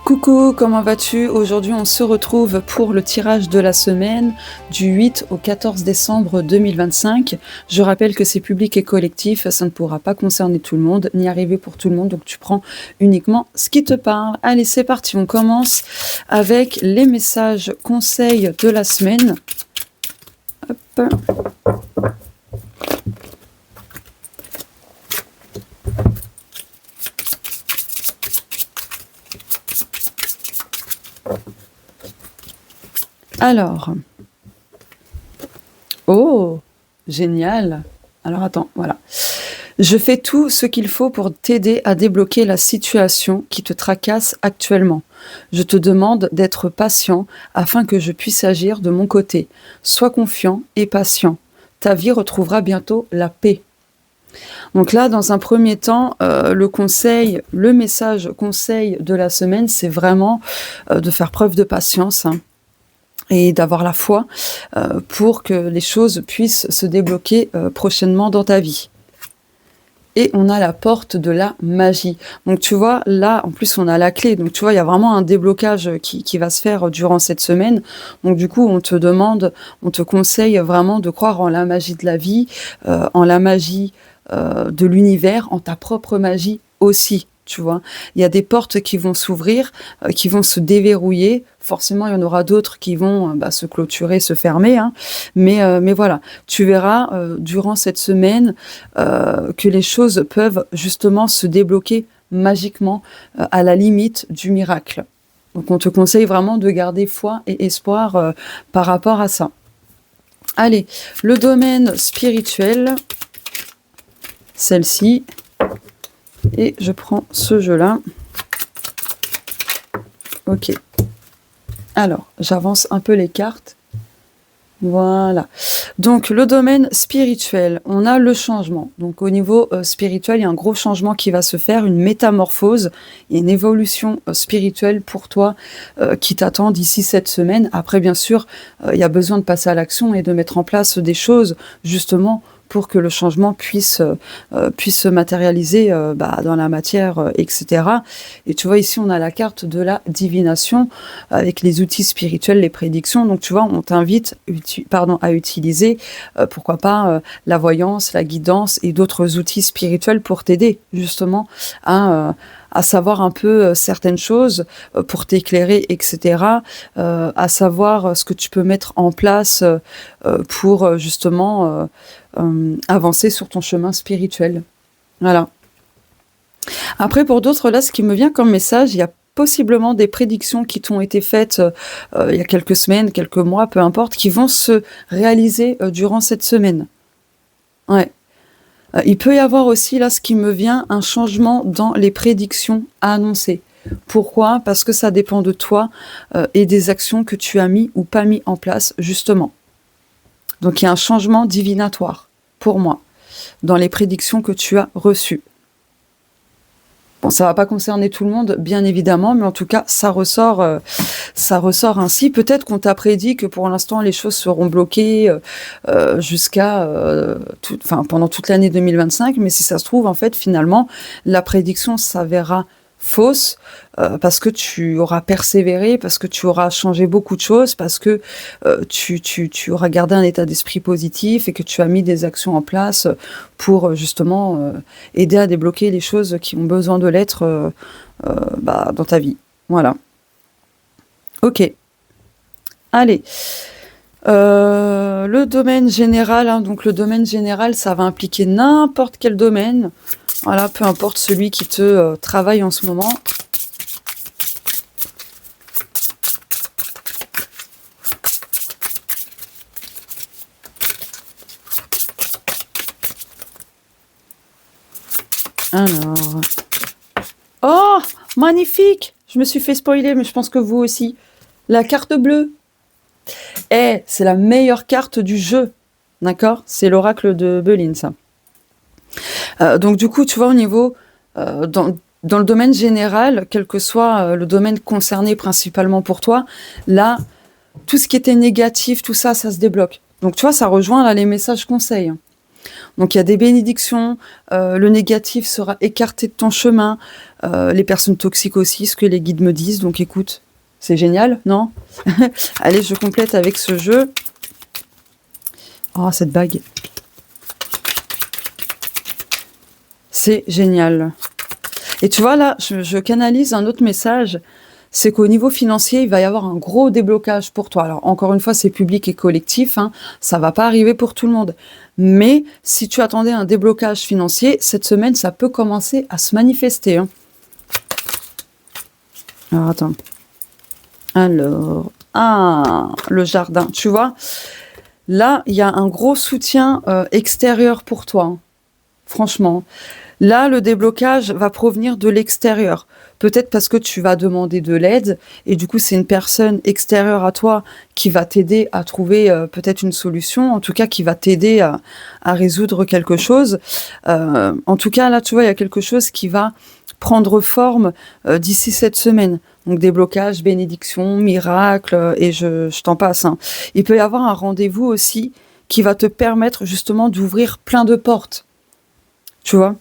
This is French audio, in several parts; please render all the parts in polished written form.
Coucou, comment vas-tu? Aujourd'hui, on se retrouve pour le tirage de la semaine du 8 au 14 décembre 2025. Je rappelle que c'est public et collectif, ça ne pourra pas concerner tout le monde, ni arriver pour tout le monde, donc tu prends uniquement ce qui te parle. Allez, c'est parti, on commence avec les messages conseils de la semaine. Hop. Alors, oh, génial. Alors attends, voilà. Je fais tout ce qu'il faut pour t'aider à débloquer la situation qui te tracasse actuellement. Je te demande d'être patient afin que je puisse agir de mon côté. Sois confiant et patient. Ta vie retrouvera bientôt la paix. Donc là, dans un premier temps, le message conseil de la semaine, c'est vraiment de faire preuve de patience, hein, et d'avoir la foi pour que les choses puissent se débloquer prochainement dans ta vie. Et on a la porte de la magie. Donc tu vois, là, en plus, on a la clé. Donc tu vois, il y a vraiment un déblocage qui va se faire durant cette semaine. Donc du coup, on te conseille vraiment de croire en la magie de la vie, en la magie de l'univers, en ta propre magie aussi. Tu vois, il y a des portes qui vont s'ouvrir, qui vont se déverrouiller. Forcément, il y en aura d'autres qui vont se clôturer, se fermer, hein. Mais voilà, tu verras durant cette semaine que les choses peuvent justement se débloquer magiquement à la limite du miracle. Donc, on te conseille vraiment de garder foi et espoir par rapport à ça. Allez, le domaine spirituel, celle-ci. Et je prends ce jeu-là. Ok. Alors, j'avance un peu les cartes. Voilà. Donc, le domaine spirituel, on a le changement. Donc, au niveau spirituel, il y a un gros changement qui va se faire, une métamorphose et une évolution spirituelle pour toi qui t'attend d'ici cette semaine. Après, bien sûr, il y a besoin de passer à l'action et de mettre en place des choses, justement, pour que le changement puisse se matérialiser dans la matière, etc. Et tu vois, ici, on a la carte de la divination avec les outils spirituels, les prédictions. Donc, tu vois, on t'invite à utiliser, pourquoi pas, la voyance, la guidance et d'autres outils spirituels pour t'aider, justement, à savoir un peu certaines choses, pour t'éclairer, etc. À savoir ce que tu peux mettre en place pour justement avancer sur ton chemin spirituel. Voilà. Après, pour d'autres, là, ce qui me vient comme message, il y a possiblement des prédictions qui t'ont été faites il y a quelques semaines, quelques mois, peu importe, qui vont se réaliser durant cette semaine. Ouais. Il peut y avoir aussi, là, ce qui me vient, un changement dans les prédictions à annoncer. Pourquoi? Parce que ça dépend de toi et des actions que tu as mis ou pas mis en place, justement. Donc, il y a un changement divinatoire, pour moi, dans les prédictions que tu as reçues. Bon, ça va pas concerner tout le monde, bien évidemment, mais en tout cas, ça ressort ainsi. Peut-être qu'on t'a prédit que pour l'instant, les choses seront bloquées pendant toute l'année 2025, mais si ça se trouve, en fait, finalement, la prédiction s'avérera fausse parce que tu auras persévéré, parce que tu auras changé beaucoup de choses, parce que tu auras gardé un état d'esprit positif et que tu as mis des actions en place pour justement aider à débloquer les choses qui ont besoin de l'être dans ta vie. Voilà. Ok. Allez. Le domaine général, hein, donc le domaine général, ça va impliquer n'importe quel domaine. Voilà, peu importe celui qui te travaille en ce moment. Alors. Oh, magnifique! Je me suis fait spoiler, mais je pense que vous aussi. La carte bleue. C'est la meilleure carte du jeu. D'accord? C'est l'oracle de Belin, ça. Donc du coup, tu vois, au niveau dans le domaine général, quel que soit le domaine concerné principalement pour toi, là, tout ce qui était négatif, tout ça, ça se débloque. Donc tu vois, ça rejoint là les messages conseils. Donc il y a des bénédictions, le négatif sera écarté de ton chemin, les personnes toxiques aussi, ce que les guides me disent. Donc écoute, c'est génial, non? Allez, je complète avec ce jeu. Oh, cette bague. C'est génial. Et tu vois, là, je canalise un autre message. C'est qu'au niveau financier, il va y avoir un gros déblocage pour toi. Alors, encore une fois, c'est public et collectif, hein, ça va pas arriver pour tout le monde. Mais si tu attendais un déblocage financier, cette semaine, ça peut commencer à se manifester. Hein. Alors, attends. Alors, le jardin, tu vois. Là, il y a un gros soutien extérieur pour toi, hein, franchement. Là, le déblocage va provenir de l'extérieur. Peut-être parce que tu vas demander de l'aide et du coup, c'est une personne extérieure à toi qui va t'aider à trouver peut-être une solution, en tout cas qui va t'aider à résoudre quelque chose. En tout cas, là, tu vois, il y a quelque chose qui va prendre forme d'ici cette semaine. Donc déblocage, bénédiction, miracle, et je t'en passe. Hein. Il peut y avoir un rendez-vous aussi qui va te permettre justement d'ouvrir plein de portes. Tu vois ?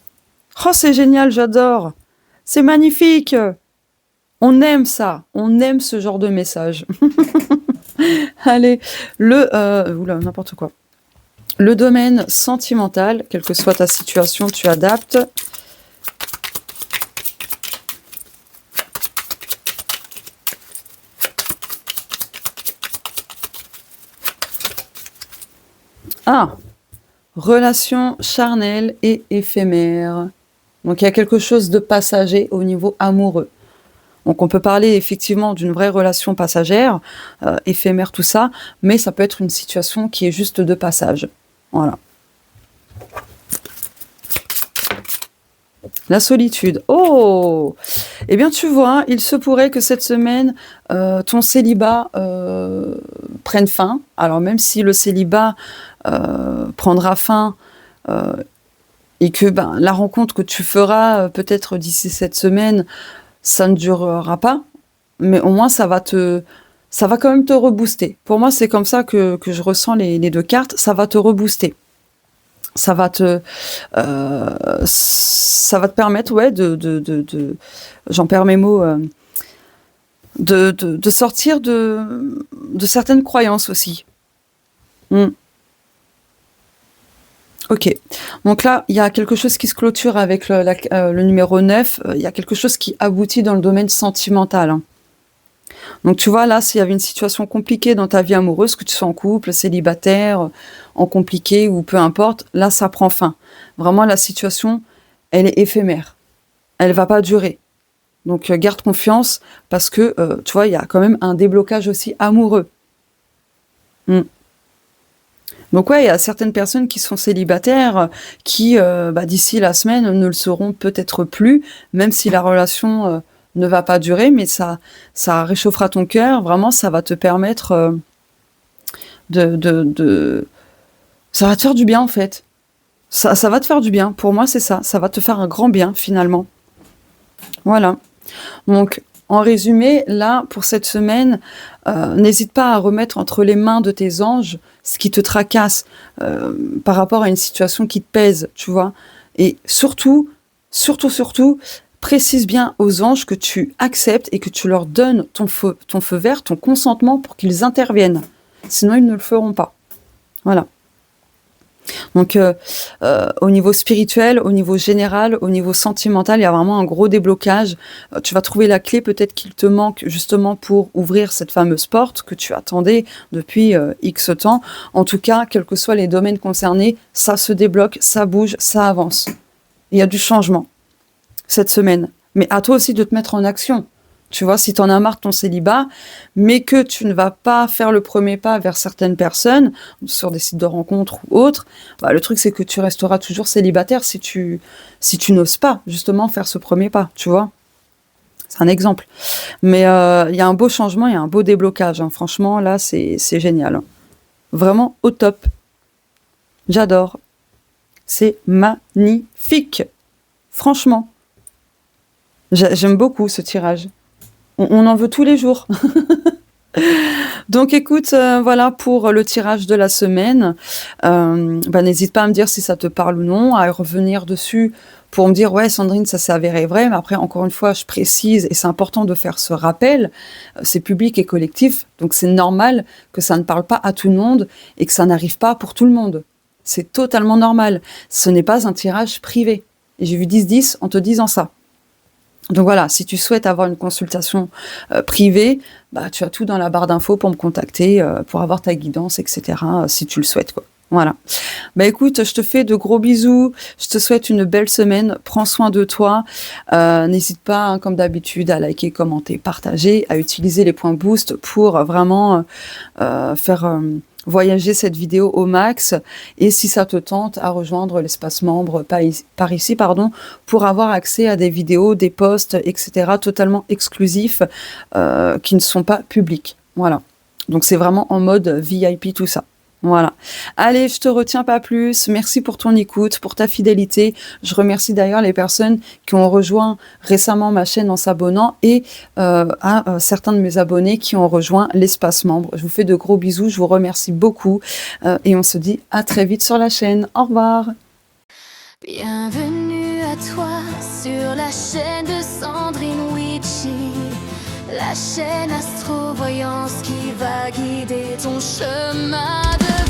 Oh, c'est génial, j'adore. C'est magnifique. On aime ça. On aime ce genre de message. Allez, oula, n'importe quoi. Le domaine sentimental, quelle que soit ta situation, tu adaptes. Ah, relation charnelle et éphémère. Donc il y a quelque chose de passager au niveau amoureux. Donc on peut parler effectivement d'une vraie relation passagère, éphémère, tout ça, mais ça peut être une situation qui est juste de passage. Voilà. La solitude. Oh! Eh bien, tu vois, il se pourrait que cette semaine, ton célibat prenne fin. Alors, même si le célibat prendra fin et que la rencontre que tu feras peut-être d'ici cette semaine, ça ne durera pas, mais au moins ça va quand même te rebooster. Pour moi, c'est comme ça que je ressens les deux cartes. Ça va te rebooster. Ça va te permettre, ouais, j'en perds mes mots, de sortir de certaines croyances aussi. Ok. Donc là, il y a quelque chose qui se clôture avec le numéro 9. Il y a quelque chose qui aboutit dans le domaine sentimental. Hein. Donc tu vois, là, s'il y avait une situation compliquée dans ta vie amoureuse, que tu sois en couple, célibataire, en compliqué ou peu importe, là, ça prend fin. Vraiment, la situation, elle est éphémère. Elle va pas durer. Donc garde confiance parce que, tu vois, il y a quand même un déblocage aussi amoureux. Donc ouais, il y a certaines personnes qui sont célibataires qui, d'ici la semaine, ne le seront peut-être plus, même si la relation ne va pas durer, mais ça réchauffera ton cœur. Vraiment, ça va te permettre ça va te faire du bien en fait. Ça va te faire du bien. Pour moi, c'est ça. Ça va te faire un grand bien finalement. Voilà. Donc, en résumé, là, pour cette semaine, n'hésite pas à remettre entre les mains de tes anges ce qui te tracasse par rapport à une situation qui te pèse, tu vois. Et surtout, précise bien aux anges que tu acceptes et que tu leur donnes ton feu vert, ton consentement pour qu'ils interviennent. Sinon, ils ne le feront pas. Voilà. Donc, au niveau spirituel, au niveau général, au niveau sentimental, il y a vraiment un gros déblocage. Tu vas trouver la clé peut-être qu'il te manque justement pour ouvrir cette fameuse porte que tu attendais depuis X temps. En tout cas, quels que soient les domaines concernés, ça se débloque, ça bouge, ça avance. Il y a du changement cette semaine. Mais à toi aussi de te mettre en action. Tu vois, si tu en as marre de ton célibat, mais que tu ne vas pas faire le premier pas vers certaines personnes, sur des sites de rencontres ou autres, le truc c'est que tu resteras toujours célibataire si tu n'oses pas justement faire ce premier pas, tu vois. C'est un exemple. Mais il y a un beau changement, il y a un beau déblocage. Hein. Franchement, là, c'est génial. Vraiment au top. J'adore. C'est magnifique. Franchement. J'aime beaucoup ce tirage. On en veut tous les jours. Donc écoute, voilà pour le tirage de la semaine. N'hésite pas à me dire si ça te parle ou non, à revenir dessus pour me dire: «Ouais Sandrine, ça s'est avéré vrai», mais après encore une fois, je précise et c'est important de faire ce rappel, c'est public et collectif, donc c'est normal que ça ne parle pas à tout le monde et que ça n'arrive pas pour tout le monde. C'est totalement normal. Ce n'est pas un tirage privé et j'ai vu 10-10 en te disant ça. Donc voilà, si tu souhaites avoir une consultation, privée, bah, tu as tout dans la barre d'infos pour me contacter, pour avoir ta guidance et cetera, si tu le souhaites, quoi. Voilà. Bah, écoute, je te fais de gros bisous, je te souhaite une belle semaine, prends soin de toi, n'hésite pas, hein, comme d'habitude, à liker, commenter, partager, à utiliser les points boost pour vraiment, faire, voyager cette vidéo au max et si ça te tente, à rejoindre l'espace membre par ici, pardon, pour avoir accès à des vidéos, des posts et cetera totalement exclusifs, qui ne sont pas publics. Voilà. Donc c'est vraiment en mode VIP tout ça. Voilà. Allez, je te retiens pas plus. Merci pour ton écoute, pour ta fidélité. Je remercie d'ailleurs les personnes qui ont rejoint récemment ma chaîne en s'abonnant et à certains de mes abonnés qui ont rejoint l'espace membre. Je vous fais de gros bisous, je vous remercie beaucoup et on se dit à très vite sur la chaîne. Au revoir. Bienvenue à toi sur la chaîne de Sandrine Witchy, la chaîne Astro-Voyance qui va guider ton chemin de